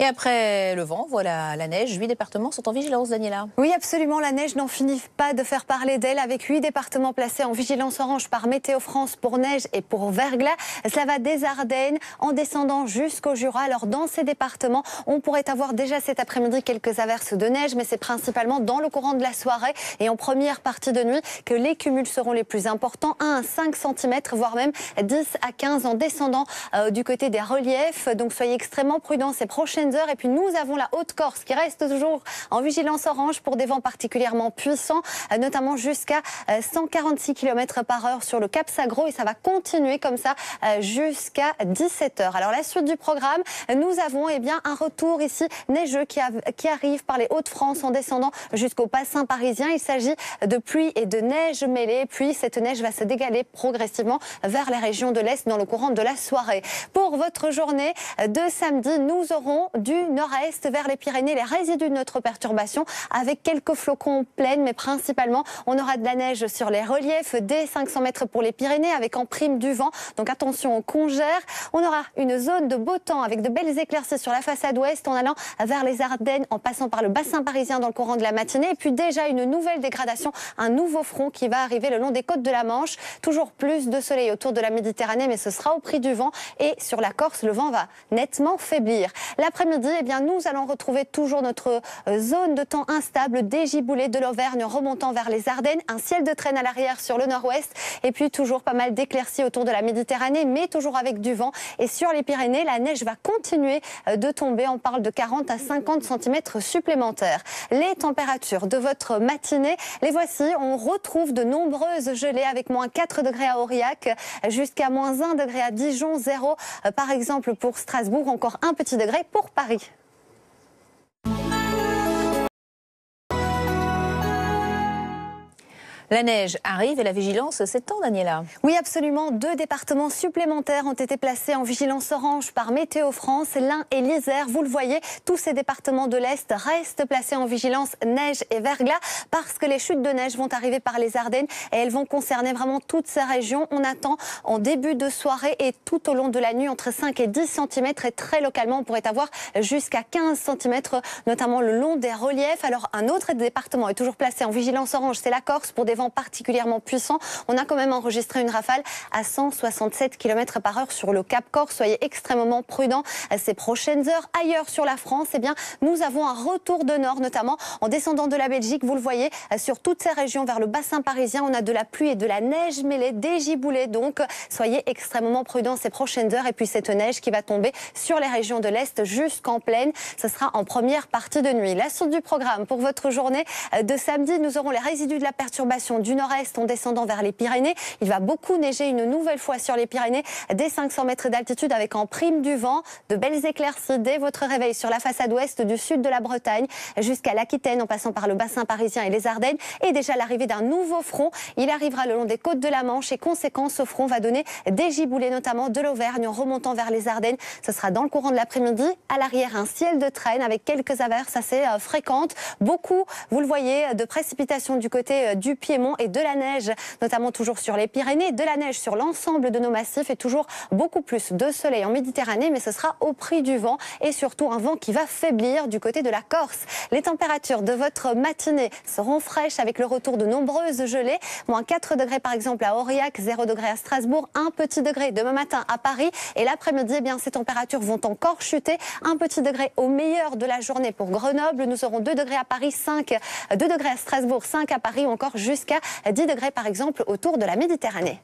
Et après le vent, voilà la neige. 8 départements sont en vigilance, Daniela. Oui, absolument. La neige n'en finit pas de faire parler d'elle, avec 8 départements placés en vigilance orange par Météo France pour neige et pour verglas. Cela va des Ardennes en descendant jusqu'au Jura. Alors dans ces départements, on pourrait avoir déjà cet après-midi quelques averses de neige, mais c'est principalement dans le courant de la soirée et en première partie de nuit que les cumuls seront les plus importants, 1 à 5 cm, voire même 10 à 15 en descendant du côté des reliefs. Donc soyez extrêmement prudents ces prochaines heures. Et puis nous avons la Haute-Corse qui reste toujours en vigilance orange pour des vents particulièrement puissants, notamment jusqu'à 146 km/h sur le Cap Sagro, et ça va continuer comme ça jusqu'à 17h. Alors la suite du programme, nous avons un retour ici neigeux qui arrive par les Hauts-de-France en descendant jusqu'au bassin parisien. Il s'agit de pluie et de neige mêlée, puis cette neige va se dégaler progressivement vers les régions de l'Est dans le courant de la soirée. Pour votre journée de samedi, nous aurons du nord-est vers les Pyrénées les résidus de notre perturbation, avec quelques flocons en plaine, mais principalement on aura de la neige sur les reliefs, dès 500 mètres pour les Pyrénées, avec en prime du vent, donc attention aux congères. On aura une zone de beau temps avec de belles éclaircies sur la façade ouest en allant vers les Ardennes, en passant par le bassin parisien dans le courant de la matinée, et puis déjà une nouvelle dégradation, un nouveau front qui va arriver le long des côtes de la Manche. Toujours plus de soleil autour de la Méditerranée, mais ce sera au prix du vent, et sur la Corse, le vent va nettement faiblir. L'après-midi, nous allons retrouver toujours notre zone de temps instable des giboulées de l'Auvergne remontant vers les Ardennes, un ciel de traîne à l'arrière sur le nord-ouest, et puis toujours pas mal d'éclaircies autour de la Méditerranée, mais toujours avec du vent. Et sur les Pyrénées, la neige va continuer de tomber. On parle de 40 à 50 cm supplémentaires. Les températures de votre matinée, les voici. On retrouve de nombreuses gelées avec moins 4 degrés à Aurillac, jusqu'à moins 1 degré à Dijon, 0 par exemple pour Strasbourg, encore un petit degré pour Paris. La neige arrive et la vigilance s'étend, Daniela. Oui, absolument. 2 départements supplémentaires ont été placés en vigilance orange par Météo France, l'Ain et l'Isère. Vous le voyez, tous ces départements de l'Est restent placés en vigilance neige et verglas, parce que les chutes de neige vont arriver par les Ardennes et elles vont concerner vraiment toutes ces régions. On attend en début de soirée et tout au long de la nuit entre 5 et 10 cm, et très localement on pourrait avoir jusqu'à 15 cm, notamment le long des reliefs. Alors un autre département est toujours placé en vigilance orange, c'est la Corse, pour des vents particulièrement puissant. On a quand même enregistré une rafale à 167 km/h sur le Cap Corse. Soyez extrêmement prudents ces prochaines heures. Ailleurs sur la France, nous avons un retour de nord, notamment en descendant de la Belgique. Vous le voyez, sur toutes ces régions vers le bassin parisien, on a de la pluie et de la neige mêlée, des giboulées. Donc, soyez extrêmement prudents ces prochaines heures. Et puis cette neige qui va tomber sur les régions de l'Est jusqu'en plaine, ce sera en première partie de nuit. La suite du programme pour votre journée de samedi, nous aurons les résidus de la perturbation du nord-est en descendant vers les Pyrénées. Il va beaucoup neiger une nouvelle fois sur les Pyrénées, dès 500 mètres d'altitude, avec en prime du vent, de belles éclaircies dès votre réveil sur la façade ouest du sud de la Bretagne jusqu'à l'Aquitaine, en passant par le bassin parisien et les Ardennes. Et déjà l'arrivée d'un nouveau front, il arrivera le long des côtes de la Manche, et conséquent, ce front va donner des giboulées, notamment de l'Auvergne en remontant vers les Ardennes. Ce sera dans le courant de l'après-midi. À l'arrière, un ciel de traîne avec quelques averses assez fréquentes. Beaucoup, vous le voyez, de précipitations du côté du Piémont, et de la neige, notamment toujours sur les Pyrénées, de la neige sur l'ensemble de nos massifs, et toujours beaucoup plus de soleil en Méditerranée, mais ce sera au prix du vent, et surtout un vent qui va faiblir du côté de la Corse. Les températures de votre matinée seront fraîches avec le retour de nombreuses gelées, moins 4 degrés par exemple à Aurillac, 0 degré à Strasbourg, 1 petit degré demain matin à Paris, et l'après-midi, ces températures vont encore chuter, 1 petit degré au meilleur de la journée pour Grenoble. Nous aurons 2 degrés à Paris, 2 degrés à Strasbourg, 5 à Paris, ou encore jusqu'à 10 degrés par exemple autour de la Méditerranée.